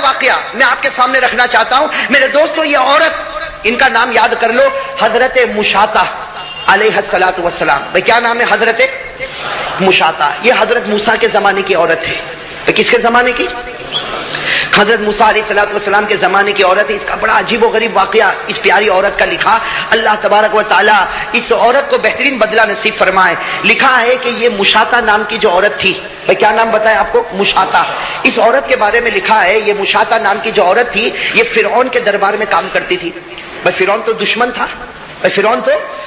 واقعہ میں آپ کے سامنے رکھنا چاہتا ہوں میرے دوستوں. یہ عورت، ان کا نام یاد کر لو، حضرت مشاطہ علیہ الصلوۃ والسلام. بھائی کیا نام ہے؟ حضرت مشاطہ. یہ حضرت موسیٰ کے زمانے کی عورت ہے. کس کے زمانے کی؟ حضرت موسیٰ علیہ الصلوۃ والسلام کے زمانے کی عورت ہے. اس کا بڑا عجیب و غریب واقعہ اس پیاری عورت کا لکھا. اللہ تبارک و تعالی اس عورت کو بہترین بدلہ نصیب فرمائے. لکھا ہے کہ یہ مشاطہ نام کی جو عورت تھی، بھائی کیا نام بتائیں آپ کو؟ مشاطہ. اس عورت کے بارے میں لکھا ہے یہ مشاطہ نام کی جو عورت تھی یہ فرعون کے دربار میں کام کرتی تھی. بھائی فرعون تو دشمن تھا،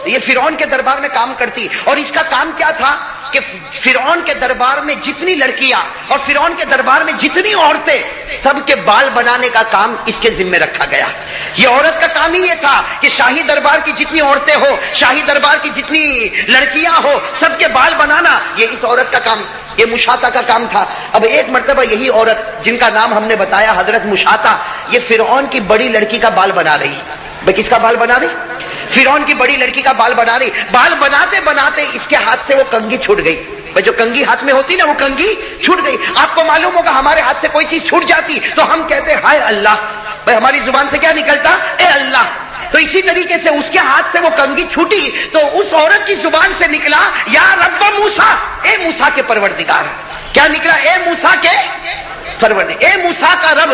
یہ فرعون کے دربار میں کام کرتی. اور اس کا کام کیا تھا کہ فرعون کے دربار میں جتنی لڑکیاں اور فرعون کے دربار میں جتنی عورتیں، سب کے بال بنانے کا کام اس کے ذمہ رکھا گیا. یہ عورت کا کام ہی یہ تھا کہ شاہی دربار کی جتنی عورتیں ہو، شاہی دربار کی جتنی لڑکیاں ہو، سب کے بال بنانا یہ اس عورت کا کام، یہ مشاطہ کا کام تھا. اب ایک مرتبہ یہی عورت جن کا نام ہم نے بتایا حضرت مشاطہ، یہ فرعون کی بڑی لڑکی کا بال بنا رہی. بھائی کس کا بال بنا رہی؟ فرعون کی بڑی لڑکی کا بال بنا رہی. بال بناتے بناتے اس کے ہاتھ سے وہ کنگھی چھوٹ گئی. بھائی جو کنگھی ہاتھ میں ہوتی نا وہ کنگھی چھوٹ گئی. آپ کو معلوم ہوگا ہمارے ہاتھ سے کوئی چیز چھوٹ جاتی تو ہم کہتے ہائے اللہ. بھائی ہماری زبان سے کیا نکلتا؟ اے اللہ. تو اسی طریقے سے اس کے ہاتھ سے وہ کنگھی چھوٹی تو اس عورت کی زبان سے نکلا یا رب موسیٰ، اے موسیٰ کے پروردگار. کیا نکلا؟ اے موسیٰ کے پروردگار، اے موسیٰ کا رب.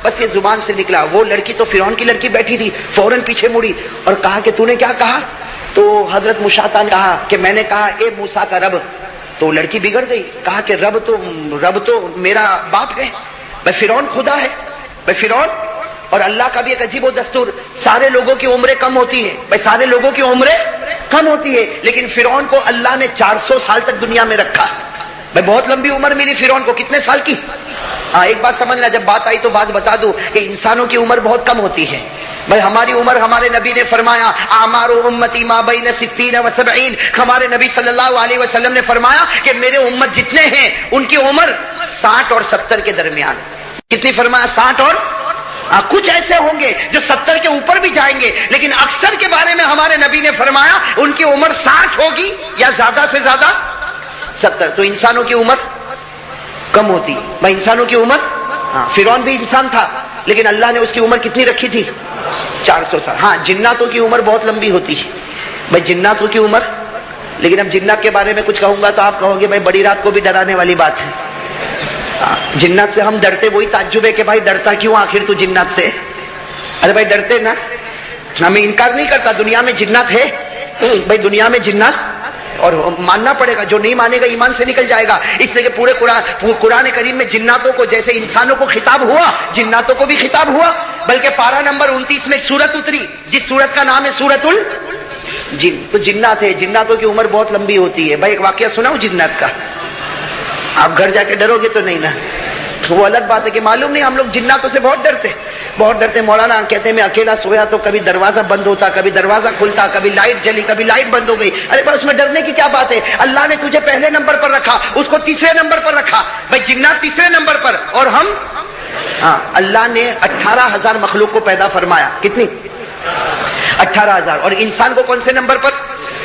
بس یہ زبان سے نکلا. وہ لڑکی تو فرعون کی لڑکی بیٹھی تھی، فوراً پیچھے مڑی اور کہا کہ تو نے کیا کہا؟ تو حضرت مشاطہ نے کہا کہ میں نے کہا اے موسیٰ کا رب. تو لڑکی بگڑ گئی، کہا کہ رب تو میرا باپ ہے. بھائی فرعون خدا ہے. بھائی فرعون اور اللہ کا بھی ایک عجیب و دستور، سارے لوگوں کی عمریں کم ہوتی ہیں. بھائی سارے لوگوں کی عمریں کم ہوتی ہے، لیکن فرعون کو اللہ نے 400 سال تک دنیا میں رکھا. بھائی بہت لمبی عمر ملی فرعون کو. کتنے سال کی؟ ہاں ایک بات سمجھنا، جب بات آئی تو بات بتا دوں کہ انسانوں کی عمر بہت کم ہوتی ہے. بھائی ہماری عمر، ہمارے نبی نے فرمایا اعمار امتی ما بین 60 و 70. ہمارے نبی صلی اللہ علیہ وسلم نے فرمایا کہ میرے امت جتنے ہیں ان کی عمر 60 اور 70 کے درمیان. کتنی فرمایا؟ 60 اور کچھ ایسے ہوں گے جو 70 کے اوپر بھی جائیں گے، لیکن اکثر کے بارے میں ہمارے نبی نے فرمایا ان کی عمر 60 ہوگی یا زیادہ سے زیادہ 70. تو انسانوں کی عمر کم ہوتی. بھائی انسانوں کی عمر، فرعون بھی انسان تھا لیکن اللہ نے اس کی عمر کتنی رکھی تھی؟ 400 سال. ہاں جناتوں کی عمر بہت لمبی ہوتی ہے. بھائی جناتوں کی عمر، لیکن اب جنات کے بارے میں کچھ کہوں گا تو آپ کہو گے بھائی بڑی رات کو بھی ڈرانے والی بات ہے. جنات سے ہم ڈرتے، وہی تعجب ہے کہ بھائی ڈرتا کیوں آخر تو جنات سے؟ ارے بھائی ڈرتے نا، ہمیں انکار نہیں کرتا دنیا میں جنات ہے. بھائی دنیا میں جنات، اور ماننا پڑے گا، جو نہیں مانے گا ایمان سے نکل جائے گا. اس لیے کہ پورے قرآن کریم میں جناتوں کو جیسے انسانوں کو خطاب ہوا، جناتوں کو بھی خطاب ہوا. بلکہ پارہ نمبر 29 میں سورت اتری جس سورت کا نام ہے سورت الجن. تو جنات ہے، جناتوں کی عمر بہت لمبی ہوتی ہے. بھائی ایک واقعہ سناؤ جنات کا. آپ گھر جا کے ڈرو گے تو نہیں نا، وہ الگ بات ہے کہ معلوم نہیں. ہم لوگ جناتوں سے بہت ڈرتے. مولانا کہتے ہیں میں اکیلا سویا تو کبھی دروازہ بند ہوتا، کبھی دروازہ کھلتا، کبھی لائٹ جلی، کبھی لائٹ بند ہو گئی. ارے بھائی اس میں ڈرنے کی کیا بات ہے؟ اللہ نے تجھے پہلے نمبر پر رکھا، اس کو تیسرے نمبر پر رکھا. بھائی جنات تیسرے نمبر پر اور ہم. اللہ نے 18,000 مخلوق کو پیدا فرمایا. کتنی؟ 18,000. اور انسان کو کون سے نمبر پر؟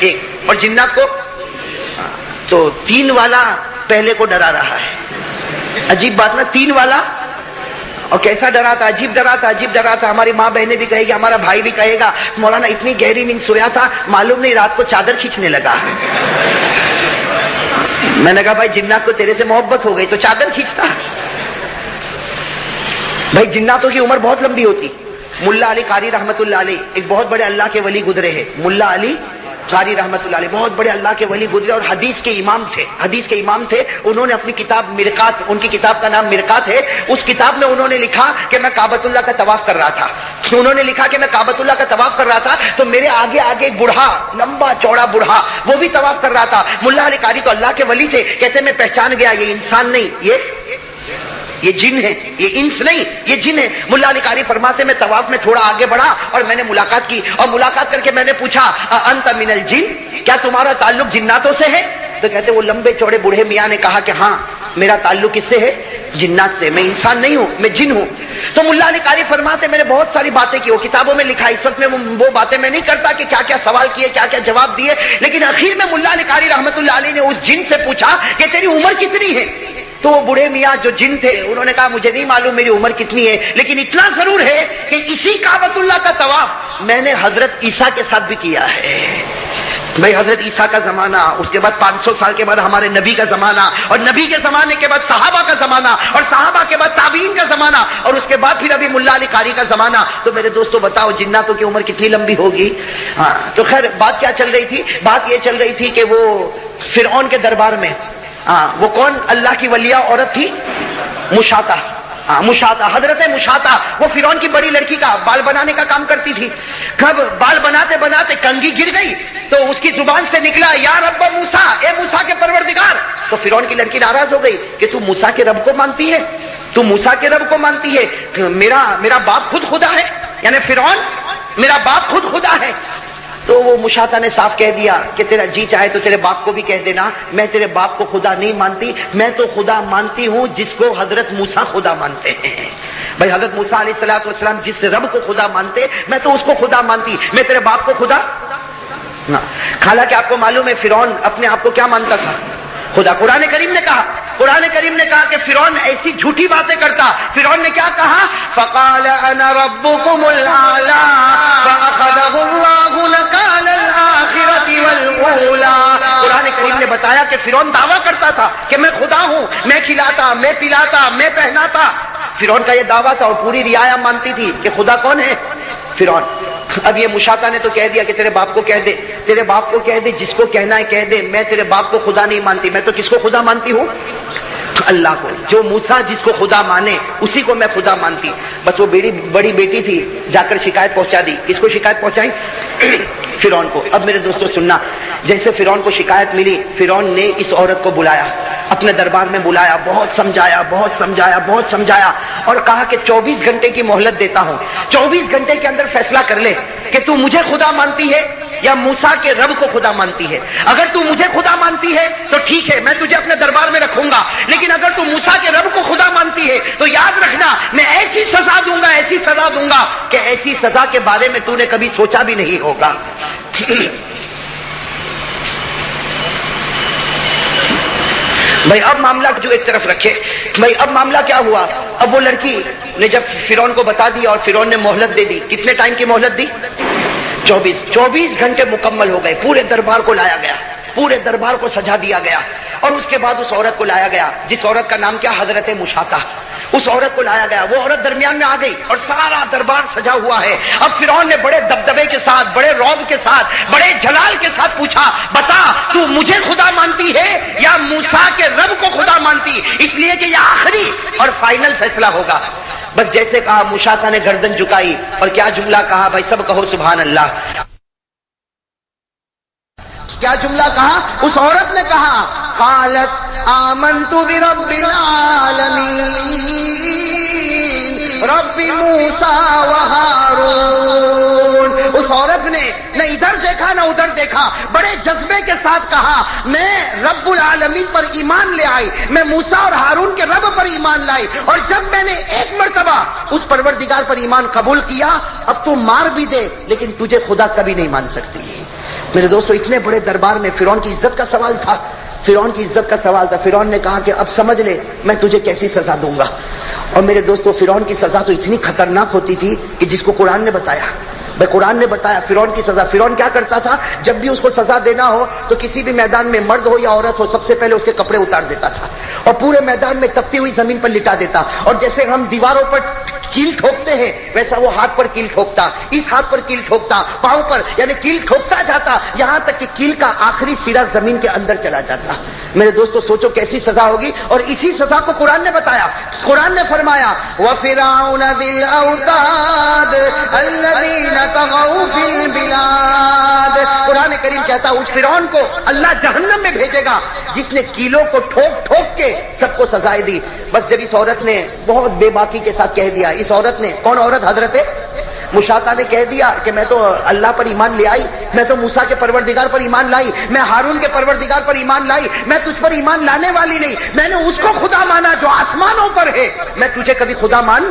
1. اور جنات کو تو 3 والا پہلے کو ڈرا رہا ہے. عجیب بات نا، 3 والا. اور کیسا ڈرا تھا؟ عجیب ڈرا تھا، عجیب ڈرا تھا. ہماری ماں بہنیں بھی کہے گی، ہمارا بھائی بھی کہے گا مولانا اتنی گہری نیند سویا تھا معلوم نہیں رات کو چادر کھینچنے لگا. میں نے کہا بھائی جنات کو تیرے سے محبت ہو گئی تو چادر کھینچتا. بھائی جناتوں کی عمر بہت لمبی ہوتی. ملا علی قاری رحمت اللہ علیہ ایک بہت بڑے اللہ کے ولی گزرے ہیں. ملا علی قاری رحمت اللہ علیہ بہت بڑے اللہ کے ولی گزرے اور حدیث کے امام تھے. انہوں نے اپنی کتاب مرقات، ان کی کتاب کا نام مرقات ہے، اس کتاب میں انہوں نے لکھا کہ میں کعبۃ اللہ کا طواف کر رہا تھا. انہوں نے لکھا کہ میں کعبۃ اللہ کا طواف کر رہا تھا تو میرے آگے ایک بوڑھا، لمبا چوڑا بوڑھا، وہ بھی طواف کر رہا تھا. ملا علی قاری تو اللہ کے ولی تھے، کہتے میں پہچان گیا یہ انسان نہیں، یہ جن ہے، یہ انس نہیں، یہ جن ہے. ملا علی قاری فرماتے میں طواف میں تھوڑا آگے بڑھا اور میں نے ملاقات کی، اور ملاقات کر کے میں نے پوچھا انت من الجن، کیا تمہارا تعلق جناتوں سے ہے؟ تو کہتے وہ لمبے چوڑے بوڑھے میاں نے کہا کہ ہاں میرا تعلق کس سے ہے؟ جنات سے. میں انسان نہیں ہوں، میں جن ہوں. تو ملا علی قاری فرماتے میں نے بہت ساری باتیں کی، وہ کتابوں میں لکھا. اس وقت میں وہ باتیں میں نہیں کرتا کہ کیا کیا سوال کیے، کیا کیا جواب دیے، لیکن اخیر میں ملا علی قاری رحمت اللہ علیہ نے اس جن سے پوچھا کہ تیری عمر کتنی ہے؟ تو وہ بوڑھے میاں جو جن تھے انہوں نے کہا مجھے نہیں معلوم میری عمر کتنی ہے، لیکن اتنا ضرور ہے کہ اسی کعبۃ اللہ کا طواف میں نے حضرت عیسیٰ کے ساتھ بھی کیا ہے۔ بھائی حضرت عیسیٰ کا زمانہ، اس کے بعد 500 سال کے بعد ہمارے نبی کا زمانہ، اور نبی کے زمانے کے بعد صحابہ کا زمانہ، اور صحابہ کے بعد تابعین کا زمانہ، اور اس کے بعد پھر ابھی ملا علی قاری کا زمانہ۔ تو میرے دوستو بتاؤ جناتوں کی عمر کتنی لمبی ہوگی؟ ہاں تو خیر بات کیا چل رہی تھی؟ بات یہ چل رہی تھی کہ وہ فرعون کے دربار میں وہ کون اللہ کی ولیہ عورت تھی؟ مشاطہ۔ مشاطہ، حضرت مشاطہ، وہ فرعون کی بڑی لڑکی کا بال بنانے کا کام کرتی تھی۔ کب بال بناتے بناتے کنگھی گر گئی تو اس کی زبان سے نکلا یا رب موسیٰ، اے موسیٰ کے پروردگار۔ تو فرعون کی لڑکی ناراض ہو گئی کہ تو موسیٰ کے رب کو مانتی ہے، تو موسیٰ کے رب کو مانتی ہے، میرا باپ خود خدا ہے، یعنی فرعون میرا باپ خود خدا ہے۔ تو وہ مشاطہ نے صاف کہہ دیا کہ تیرا جی چاہے تو تیرے باپ کو بھی کہہ دینا، میں تیرے باپ کو خدا نہیں مانتی، میں تو خدا مانتی ہوں جس کو حضرت موسیٰ خدا مانتے ہیں۔ بھائی حضرت موسیٰ علیہ السلام جس رب کو خدا مانتے میں تو اس کو خدا مانتی، میں تیرے باپ کو خدا نہ۔ حالانکہ آپ کو معلوم ہے فرعون اپنے آپ کو کیا مانتا تھا؟ خدا۔ قرآن کریم نے کہا کہ فرعون ایسی جھوٹی باتیں کرتا۔ فرعون نے کیا کہا؟ فقال انا ربكم الاعلى فاخذه الله نكال الاخرة والاولى۔ قرآن کریم نے بتایا کہ فرعون دعویٰ کرتا تھا کہ میں خدا ہوں، میں کھلاتا، میں پلاتا، میں پہناتا۔ فرعون کا یہ دعویٰ تھا اور پوری رعایا مانتی تھی کہ خدا کون ہے؟ فرعون۔ اب یہ مشاطہ نے تو کہہ دیا کہ تیرے باپ کو کہہ دے، تیرے باپ کو کہہ دے، جس کو کہنا ہے کہہ دے، میں تیرے باپ کو خدا نہیں مانتی، میں تو کس کو خدا مانتی ہوں؟ اللہ کو۔ جو موسیٰ جس کو خدا مانے اسی کو میں خدا مانتی۔ بس وہ بڑی بیٹی تھی، جا کر شکایت پہنچا دی۔ کس کو شکایت پہنچائی؟ فرعون کو۔ اب میرے دوستو سننا، جیسے فرعون کو شکایت ملی، فرعون نے اس عورت کو بلایا، اپنے دربار میں بلایا، بہت سمجھایا اور کہا کہ 24 گھنٹے کی مہلت دیتا ہوں، 24 گھنٹے کے اندر فیصلہ کر لے کہ تو مجھے خدا مانتی ہے یا موسیٰ کے رب کو خدا مانتی ہے۔ اگر تو مجھے خدا مانتی ہے تو ٹھیک ہے، میں تجھے اپنے دربار میں رکھوں گا، لیکن اگر تو موسیٰ کے رب کو خدا مانتی ہے تو یاد رکھنا میں ایسی سزا دوں گا کہ ایسی سزا کے بارے میں تو نے کبھی سوچا بھی نہیں ہوگا۔ بھائی اب معاملہ جو ایک طرف رکھے، بھائی اب معاملہ کیا ہوا؟ اب وہ لڑکی نے جب فرعون کو بتا دیا اور فرعون نے مہلت دے دی، کتنے ٹائم کی مہلت دی؟ 24 گھنٹے مکمل ہو گئے۔ پورے دربار کو لایا گیا، پورے دربار کو سجا دیا گیا، اور اس کے بعد اس عورت کو لایا گیا جس عورت کا نام کیا؟ حضرت مشاطہ۔ اس عورت کو لایا گیا، وہ عورت درمیان میں آ گئی اور سارا دربار سجا ہوا ہے۔ اب فرعون نے بڑے دبدبے کے ساتھ، بڑے رعب کے ساتھ، بڑے جلال کے ساتھ پوچھا، بتا تو مجھے خدا مانتی ہے یا موسیٰ کے رب کو خدا مانتی؟ اس لیے کہ یہ آخری اور فائنل فیصلہ ہوگا۔ بس جیسے کہا مشاطہ نے گردن جھکائی اور کیا جملہ کہا؟ بھائی سب کہو سبحان اللہ۔ کیا جملہ کہا؟ اس عورت نے کہا قالت آمنت برب العالمین رب موسیٰ و ہارون۔ اس عورت نے نہ ادھر دیکھا نہ ادھر دیکھا، بڑے جذبے کے ساتھ کہا میں رب العالمین پر ایمان لے آئی، میں موسیٰ اور ہارون کے رب پر ایمان لائی، اور جب میں نے ایک مرتبہ اس پروردگار پر ایمان قبول کیا، اب تو مار بھی دے لیکن تجھے خدا کبھی نہیں مان سکتی۔ میرے دوستو اتنے بڑے دربار میں فرعون کی عزت کا سوال تھا، فرعون نے کہا کہ اب سمجھ لے میں تجھے کیسی سزا دوں گا۔ اور میرے دوستو فرعون کی سزا تو اتنی خطرناک ہوتی تھی کہ جس کو قرآن نے بتایا، قرآن نے بتایا فرعون کی سزا۔ فرعون کیا کرتا تھا؟ جب بھی اس کو سزا دینا ہو تو کسی بھی میدان میں مرد ہو یا عورت ہو سب سے پہلے اس کے کپڑے اتار دیتا تھا اور پورے میدان میں تپتی ہوئی زمین پر لٹا دیتا، اور جیسے ہم دیواروں پر کیل ٹھوکتے ہیں ویسا وہ ہاتھ پر کیل ٹھوکتا، اس ہاتھ پر کیل ٹھوکتا، پاؤں پر، یعنی کیل ٹھوکتا جاتا یہاں تک کہ کیل کا آخری سرا زمین کے اندر چلا جاتا۔ میرے دوستو سوچو کیسی سزا ہوگی، اور اسی سزا کو قرآن نے بتایا۔ قرآن نے فرمایا وَفِرْعَوْنَ ذِي الْأَوْتَادِ الَّذِينَ طَغَوْا فِي الْبِلَادِ۔ قرآن کریم کہتا ہے اس فرعون کو اللہ جہنم میں بھیجے گا جس نے کیلوں کو ٹھوک ٹھوک کے سب کو سزائیں دی۔ بس جب اس عورت نے بہت بے باکی کے ساتھ کہہ دیا، اس عورت نے، کون عورت؟ حضرت مشاطہ نے کہہ دیا کہ میں تو اللہ پر ایمان لے آئی، میں تو موسیٰ کے پروردگار پر ایمان لائی، میں ہارون کے پروردگار پر ایمان لائی، میں تجھ پر ایمان لانے والی نہیں، میں نے اس کو خدا مانا جو آسمانوں پر ہے، میں تجھے کبھی خدا مان